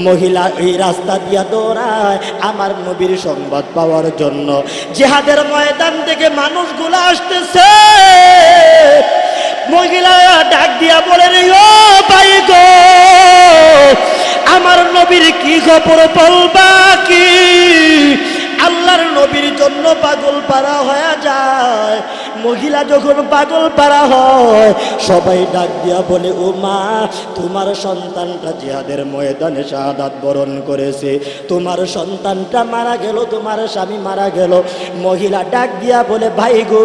মহিলা এই রাস্তা দিয়া দৌড়ায় আমার নবীর সংবাদ পাওয়ার জন্য। জিহাদের ময়দান থেকে মানুষগুলো আসতেছে, মহিলা ডাক দিয়া বলে রে ও ভাই গো, আমার নবীর কি খবর বলবা কি? আল্লাহর নবীর জন্য পাগল পারা হয়ে যায়। মহিলা যখন পাগল পারা হয় সবাই ডাক দিয়া বলে ও মা, তোমার সন্তানটা জিহাদের ময়দানে শাহাদাত বরণ করেছে, তোমার সন্তানটা মারা গেল, তোমার স্বামী মারা গেল। মহিলা ডাক দিয়া বলে ভাই গো,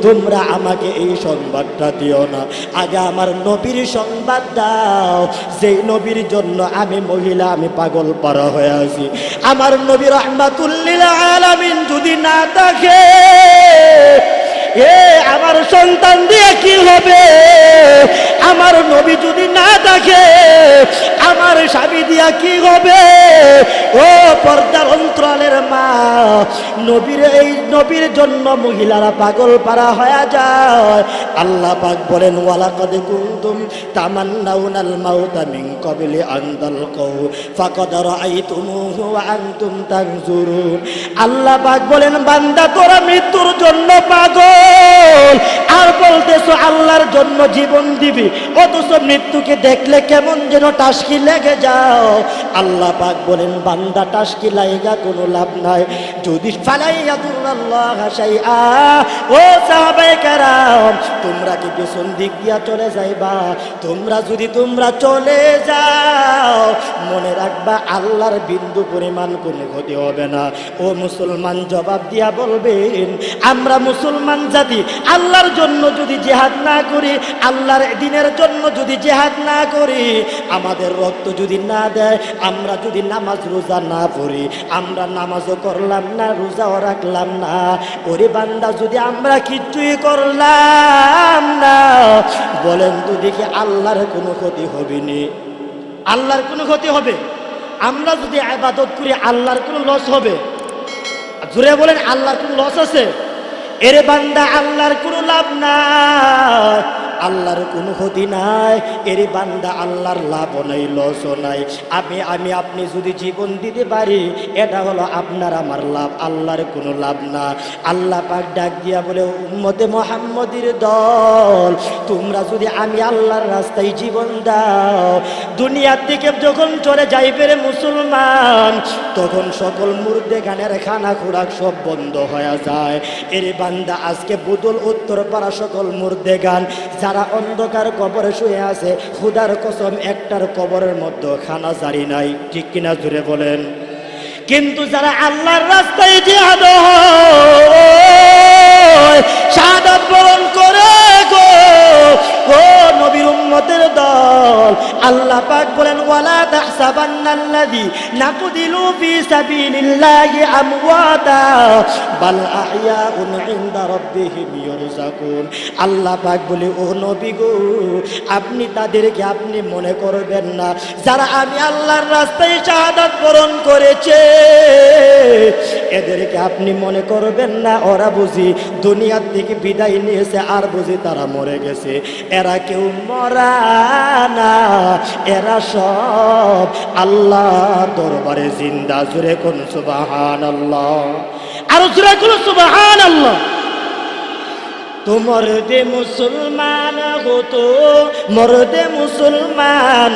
তোমরা আমাকে এই সংবাদটা দিও না, আগে আমার নবীর সংবাদ দাও, যেই নবীর জন্য আমি মহিলা আমি পাগল পারা হয়ে আছি। আমার নবী রাহমাতুল লিল আলামিন যদি না থাকে, আমার সন্তান দিয়ে কি হবে? আমার নবী যদি না থাকে, আমার স্বামী দিয়া কি হবে? ও পর্দার অন্তরালের মা, এই নবীর জন্য মহিলারা পাগল পারা হয়ে যায়। আল্লাহ পাক বলেন ওয়ালাকাদ কুনতুম তামান্নাউনাল মাউতা মিন ক্বাবলি আন তালকাউ ফাকাদ রাআইতুমুহু ওয়া আনতুম তানজুরুন। আল্লাহ পাক বলেন বান্দা তোরা মৃত্যুর জন্য পাগল, আর বলতেছো আল্লাহর জন্য জীবন দিবি, অথচ মৃত্যুকে দেখলে কেমন যেন টাসকি লেগে যাও। আল্লাহ পাক বলেন বান্দা টাসকি লাইগা কোনো লাভ নাই, যদি ফালাইয়াদুল্লাহ শাইআ। ও সাহাবায়ে কেরাম, তোমরা কি পেছন দিক দিয়া চলে যাইবা? তোমরা চলে যাও, মনে রাখবা আল্লাহর বিন্দু পরিমাণ কোনো ক্ষতি হবে না। ও মুসলমান জবাব দিয়া বলবেন, আমরা মুসলমান জাতি আল্লাহর জন্য যদি জিহাদ না করি, আল্লাহর দ্বীনের জন্য যদি জিহাদ না করি, আমাদের রক্ত যদি না দেয়, আমরা যদি নামাজ রোজা না পড়ি, আমরা নামাজও করলাম না, রোজাও রাখলাম না, ওরে বান্দা যদি আমরা কিচ্ছুই করলাম না, বলেন তো দেখি আল্লাহর কোনো ক্ষতি হবে নি? আল্লাহর কোনো ক্ষতি হবে? আমরা যদি ইবাদত করি আল্লাহর কোনো লস হবে? জোরে বলেন আল্লাহর কোনো লস আছে? এরে বান্দা আল্লাহর কোনো লাভ নাই, আল্লাহর কোনো ক্ষতি নাই। এরে বান্দা আল্লাহর লাভও নাই, লসও নাই। আমি আপনি যদি জীবন দিতে পারি, এটা হলো আপনার আমার লাভ, আল্লাহর কোনো লাভ না। আল্লাহ পাক ডাক দিয়া বলে উম্মতে মুহাম্মদের দল, তোমরা যদি আমি আল্লাহর রাস্তায় জীবন দাও, দুনিয়ার থেকে যখন চলে যাইবে রে মুসলমান, তখন সকল মুর্দে গানের খানা খোরাক সব বন্ধ হয়ে যায়। এরে বান্দা আজকে বদল উত্তর পাড়া সকল মুর্দে গান যারা অন্ধকার কবরে শুয়ে আছে, খুদার কসম একটার কবরের মধ্যে খানা জারি নাই, ঠিক কিনা জুড়ে বলেন? কিন্তু যারা আল্লাহর রাস্তায় জিহাদ শাহাদাত বরণ করে গো, ও নবীর উম্মতের দল, আল্লাহ পাক বলেন ওয়ালা তাহসাবান্নাল্লাযী নাকদিলু ফি সাবিলিল্লাহি আমওয়াতা বাল আহইয়াউন ইনদা রাব্বিহিম ইরযাকুন। আল্লাহ পাক বলে ও নবী গো, আপনি তাদেরকে আপনি মনে করবেন না যারা আমি আল্লাহর রাস্তায় শাহাদাত বরণ করেছে, এদেরকে আপনি মনে করবেন না ওরা বুঝি দুনিয়ার থেকে বিদায় নিয়েছে আর বুঝি তারা মরে গেছে। এরা কেউ মরা না, এরা সব আল্লাহ দরবারে জিন্দা। জুরে কোন সুবহানাল্লাহ, আর জুরে কোন সুবহানাল্লাহ। তো মর্দে মুসলমান হতো, মর্দে মুসলমান,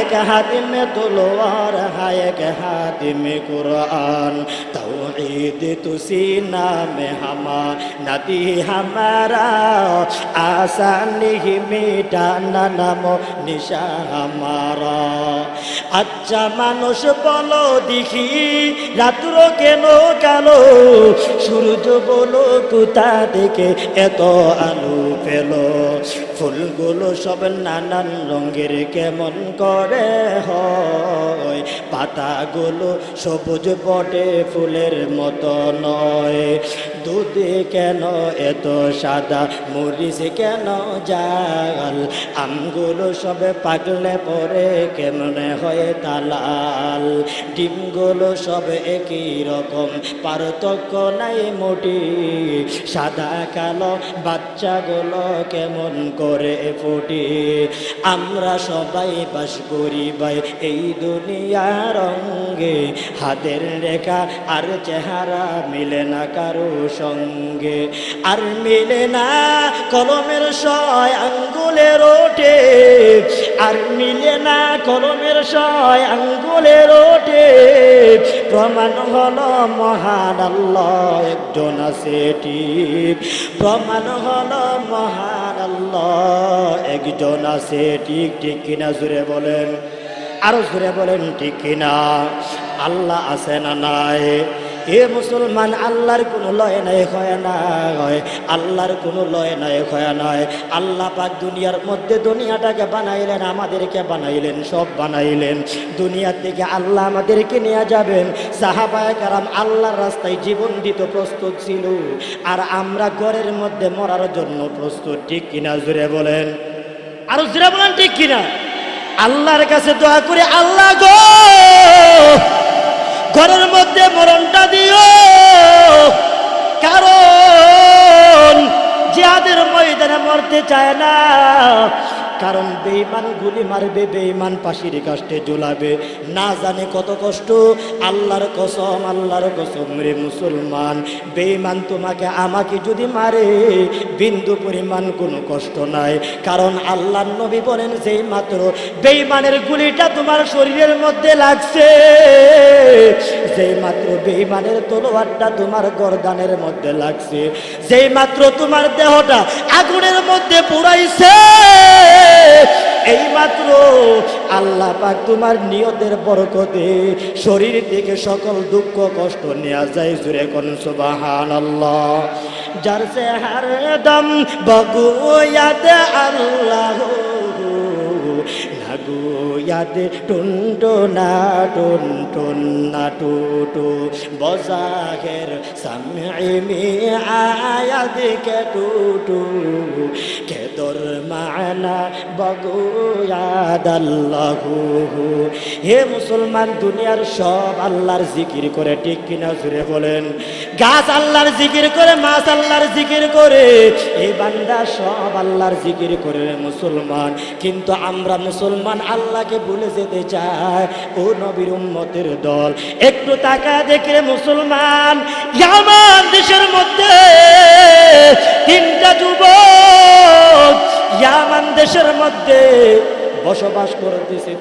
এক হাতে মে তলোয়ার হায় এক হাতে মে কুরআন, तौहीद तो सीना में हमा नदी हमारा, आसान नहीं मिटाना नामो निशा हमारा। अच्छा মানুষ বলো দেখি রাত্র কেন কালো, সূর্য বলো কোথা থেকে এত আলো পেলো, ফুলগুলো সব নানান রঙের কেমন করে হয়, পাতাগুলো সবুজ বটে ফুলের মতো নয়, দুধে কেন এত সাদা, মরিচ কেন জাল, আমগুলো সবে পাকলে পরে কেমনে হয় তালাল, ডিমগুলো সব একই রকম পার্থক্য নাই মোটি, সাদা কালো বাচ্চাগুলো কেমন করে ফুটি, আমরা সবাই বাস করি ভাই এই দুনিয়ার রঙ্গে, হাতের রেখা আর চেহারা মিলে না কারো সঙ্গে, আর মিলে না কলমের সয় আঙ্গুলের ওঠে, আর মিলে না কলমের সয় আঙ্গুলের ওঠে, প্রমাণ হলো মহান আল্লাহ একজন আছে ঠিক, প্রমাণ হলো মহান আল্লাহ একজন আছে ঠিক, ঠিক কিনা জুড়ে বলেন, আরো জুড়ে বলেন ঠিক কিনা। আল্লাহ আছে না নাই? এ মুসলমান, আল্লাহর কোনো লয় নাই হয় না হয়, আল্লাহর কোনো লয় নাই হয় নয়। আল্লাহ পাক দুনিয়ার মধ্যে দুনিয়াটাকে বানাইলেন, আমাদেরকে বানাইলেন, সব বানাইলেন। দুনিয়ার থেকে আল্লাহ আমাদেরকে নিয়ে যাবেন। সাহাবায়ে কেরাম আল্লাহর রাস্তায় জীবন দিতে প্রস্তুত ছিল, আর আমরা ঘরের মধ্যে মরার জন্য প্রস্তুত, ঠিক কিনা জুড়ে বলেন, আরো জুড়ে বলেন ঠিক কিনা। আল্লাহর কাছে দোয়া করে, আল্লাহ গো ঘরের মধ্যে মরণটা দিও, কারণ জিহাদের ময়দানে মরতে চায় না, কারণ বেঈমান গুলি মারবে, বেঈমান ফাঁসির কাষ্টে ঝুলাবে, না জানে কত কষ্ট। আল্লাহর কসম, আল্লাহর কসম রে মুসলমান, বেঈমান তোমাকে আমাকে যদি মারে বিন্দু পরিমাণ কোনো কষ্ট নাই, কারণ আল্লাহর নবী বলেন যেই মাত্র বেঈমানের গুলিটা তোমার শরীরের মধ্যে লাগছে, যেই মাত্র বেঈমানের তলোয়ারটা তোমার গর্দানের মধ্যে লাগছে, যেই মাত্র তোমার দেহটা আগুনের মধ্যে পুড়াইছে, এই মাত্র আল্লাহ পাক তোমার নিয়তের বরকতে শরীর থেকে সকল দুঃখ কষ্ট নেওয়া যায়। জুড়ে কোন সুবহানাল্লাহ। যার সে হরদম বগু ইয়াদ আল্লাহ, লাগু ইয়াদ টুনটুনা টুনটুনা টুটু, বজাহের সামঈ মে আয়াত কে টুটু, কে দর মানা বগু ইয়াদ আল্লাহু। হে মুসলমান, দুনিয়ার সব আল্লাহর জিকির করে, ঠিক কিনা জুড়ে বলেন। গাছ আল্লাহর জিকির করে, মাছ আল্লাহর জিকির করে, এই বান্দা সব আল্লাহর জিকির করে মুসলমান। কিন্তু আমরা মুসলমান আল্লাহকে ভুলে যেতে চাই। ও নবীর উম্মতের দল, একটু তাকা দেখে মুসলমান, ইয়ামান দেশের মধ্যে তিনটা যুবক, ইয়ামান দেশের মধ্যে বসবাস করতেছে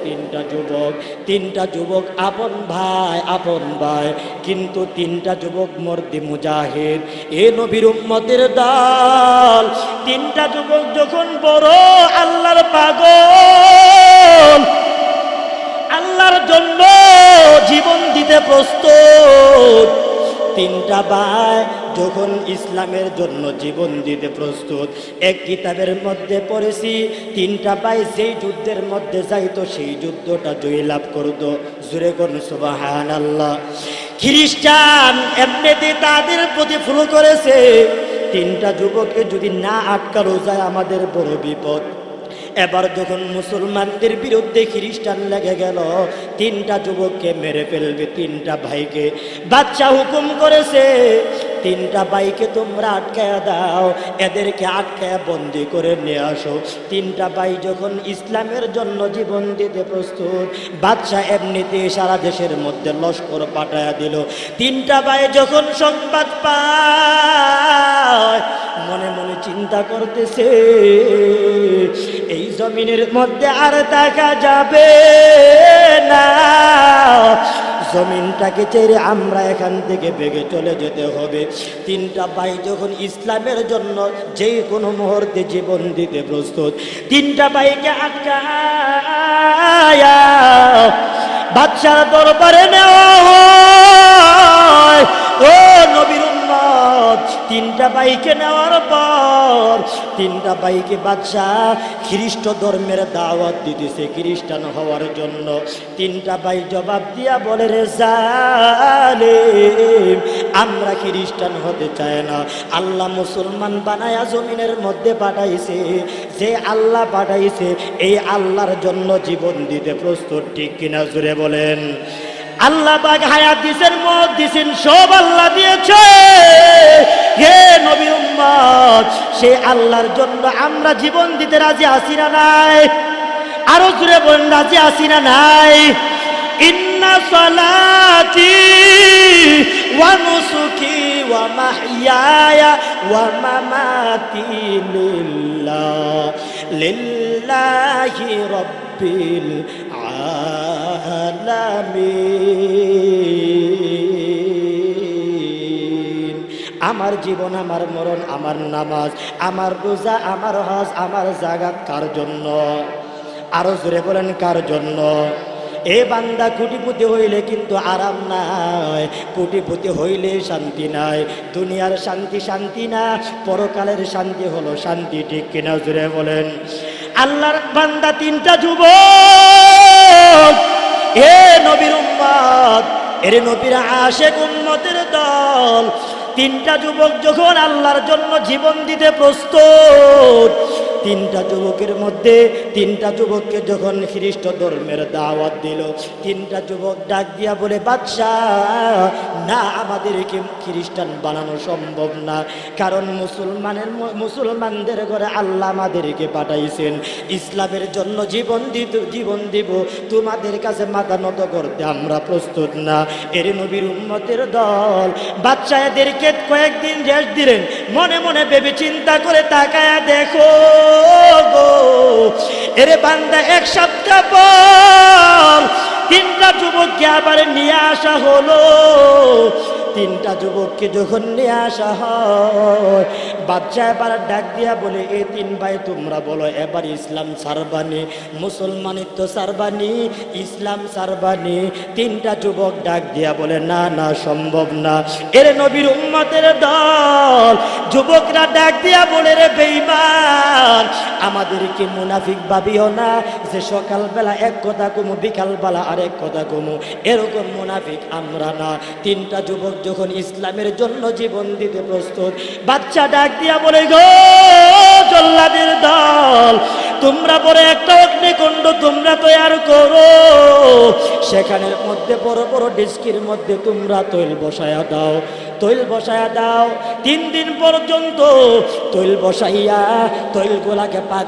তিনটা যুবক আপন ভাই, কিন্তু তিনটা যুবক মর্দে মুজাহিদ, এ নবীর উম্মতের দল। তিনটা যুবক যখন বড় আল্লাহর পাগল, আল্লাহর জন্য জীবন দিতে প্রস্তুত। তিনটা ভাই যখন ইসলামের জন্য জীবন দিতে প্রস্তুত, এক কিতাবের মধ্যে পড়েছি, তিনটা ভাই যেই যুদ্ধের মধ্যে যাইতো সেই যুদ্ধটা জয় লাভ করতো। জুরে কোন সুবহানাল্লাহ। খ্রিস্টান এমনিতে তাদের প্রতি ফলো করেছে, তিনটা যুবককে যদি না আটকানো যায় আমাদের বড় বিপদ। এবার যখন মুসলমানদের বিরুদ্ধে খ্রিস্টান লেগে গেল, তিনটা যুবককে মেরে ফেলবে, তিনটা ভাইকে বাদশা হুকুম করেছে, তিনটা ভাইকে তোমরা আটকায়া দাও, এদেরকে আটকায়া বন্দি করে নিয়ে আসো। তিনটা ভাই যখন ইসলামের জন্য জীবন দিতে প্রস্তুত, বাদশা এমনিতে সারা দেশের মধ্যে লস্কর পাঠায়া দিল। তিনটা ভাই যখন সংবাদ পায়, মনে মনে চিন্তা করতেছে, এই জমিনের মধ্যে আর থাকা যাবে না, জমিনটাকে ছেড়ে আমরা এখান থেকে বেগে চলে যেতে হবে। তিনটা ভাই যখন ইসলামের জন্য যে কোনো মুহূর্তে জীবন দিতে প্রস্তুত, তিনটা ভাইকে আটকায়া বাদশার দরবারে নেওয়া হয়। ও নবীর উম্মত, তিনটা ভাইকে নেওয়ার পর তিনটা ভাইকে বাদশাহ খ্রিস্ট ধর্মের দাওয়াত দিতেছে খ্রিস্টান হওয়ার জন্য। তিনটা ভাই জবাব দিয়া বলে, রে জালেম, আমরা খ্রিস্টান হতে চাই না। আল্লাহ মুসলমান বানায়া জমিনের মধ্যে পাঠাইছে, যে আল্লাহ পাঠাইছে এই আল্লাহর জন্য জীবন দিতে প্রস্তুত, ঠিক কিনা জুড়ে বলেন? আল্লাহ পাক হায়াত দিছেন, মত দিছেন, সব আল্লাহ দিয়েছে। হে নবীর উম্মত, সেই আল্লাহর জন্য আমরা জীবন দিতে রাজি আছি না নাই? আরো জোরে বলেন, রাজি আছি না নাই? ইন্না সালাতি ওয়া নুসুকি ওয়া মাহইয়ায়া ওয়া মামাতি লিল্লাহি রাব্বিল আলামিন। আমার জীবন, আমার মরণ, আমার নামাজ, আমার রোজা, আমার হজ, আমার জাকাত কার জন্য? আরো জোরে বলেন, কার জন্য? এ বান্দা, কোটিপতি হইলে কিন্তু আরাম নাই, কোটিপতি হইলে শান্তি নাই। দুনিয়ার শান্তি শান্তি না, পরকালের শান্তি হলো শান্তি, ঠিক কিনা জোরে বলেন? আল্লাহর বান্দা তিনটা যুবক, এ নবীর উম্মত, এর নবীর আশেক উম্মতের দল, তিনটা যুবক যখন আল্লাহর জন্য জীবন দিতে প্রস্তুত, তিনটা যুবকের মধ্যে তিনটা যুবককে যখন খ্রিস্ট ধর্মের দাওয়াত দিল, তিনটা যুবক ডাক দিয়া বলে, বাদশাহ, না, আমাদেরকে খ্রিস্টান বানানো সম্ভব না, কারণ মুসলমানদের ঘরে আল্লাহ আমাদেরকে পাঠাইছেন ইসলামের জন্য জীবন দিব, তোমাদের কাছে মাথা নত করতে আমরা প্রস্তুত না। এর নবীর উম্মতের দল বাদশাহ এদেরকে কয়েকদিন রেস্ট দিলেন। মনে মনে ভেবে চিন্তা করে তাকায়া দেখো গো, এরে বান্দা, এক সপ্তাহ পর তিনটা যুবককে আবার নিয়ে আসা হলো। তিনটা যুবককে যখন নিয়ে আসা হয়, বাদশা এবার ডাক দিয়া বলে, এ তিন ভাই, তোমরা বলো এবার ইসলাম সারবানি, মুসলমানিত্ব সারবানি, ইসলাম সারবানি? তিনটা যুবক ডাক দিয়া বলে, না না, সম্ভব না। এর নবীর উম্মতের দল যুবকরা ডাক দিয়া বলে, রে বেঈমান, আমাদেরকে মুনাফিক ভাবিও না যে সকালবেলা এক কথা কমু, বিকালবেলা আরেক কথা কমু, এরকম মুনাফিক আমরা না। তিনটা যুবক যখন ইসলামের জন্য জীবন দিতে প্রস্তুত, বাচ্চা ডাক দিয়া বলে, গো জল্লাদের দল, তোমরা বড় একটা অগ্নিকুণ্ড তোমরা তৈরি করো, সেখানের মধ্যে বড় বড় ডিস্কির মধ্যে তোমরা তৈল বসায়া দাও, তৈল বসায়া দাও। 3 দিন পর্যন্ত তৈল বসাইয়া তৈলগুলাকে পাক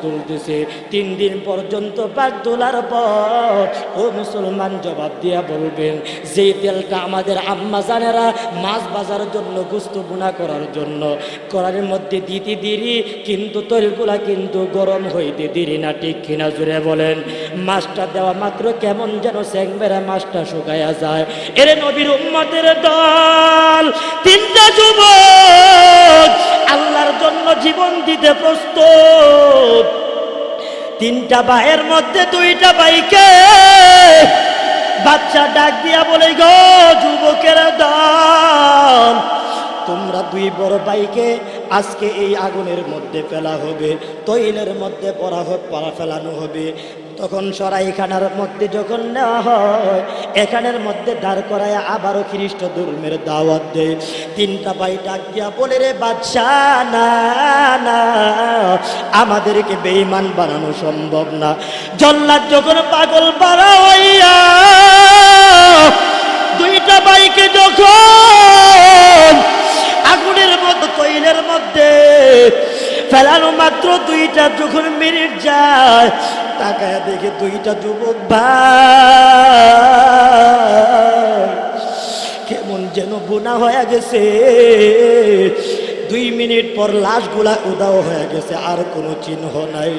তুলতেছে। 3 দিন পর্যন্ত পাক তোলার পর ও মুসলমান জবাব দিয়া বলবেন, যে তেলটা আমাদের আম্মা জানেরা মাছ বাজার জন্য, গোস্ত বুনা করার জন্য কড়াইয়ের মধ্যে দিতে দেরি, কিন্তু তৈলগুলা কিন্তু গরম হইতে দেরি না, ঠিক কিনা জুড়ে বলেন? মাছটা দেওয়া মাত্র কেমন যেন স্যাংবেরা মাছটা শুকায়া যায়। এর নবীর উম্মতের দল তিনটা যুবক আল্লাহর জন্য জীবন দিতে প্রস্তুত। তিনটা ভাইয়ের মধ্যে দুইটা ভাইকে বাচ্চা ডাক দিয়া বলে, গো যুবকের দল, তোমরা দুই বড় ভাইকে আজকে এই আগুনের মধ্যে ফেলা হবে, তৈলের মধ্যে পড়া ফেলানো হবে। তখন সরাইখানার মধ্যে যখন নেওয়া হয়, এখানের মধ্যে দাঁড় করায় আবারও খ্রিস্ট ধর্মের দাওয়াত দেয়। তিনটা ভাই ডাক দিয়া বলে, রে বাদশাহ, না না, আমাদেরকে বেঈমান বানানো সম্ভব না। জল্লাদ যখন পাগল পারা হইয়া দুইটা ভাইকে যখন আগুনের মধ্যে, তৈলের মধ্যে ফেলানো মাত্র দুইটা যখন মিনিট যায়, তাকায় দেখে দুইটা যুবক ভাই কেমন যেন বোনা হয়ে গেছে। 2 মিনিট পর লাশগুলা উদাও হয়ে গেছে, আর কোনো চিহ্ন নাই।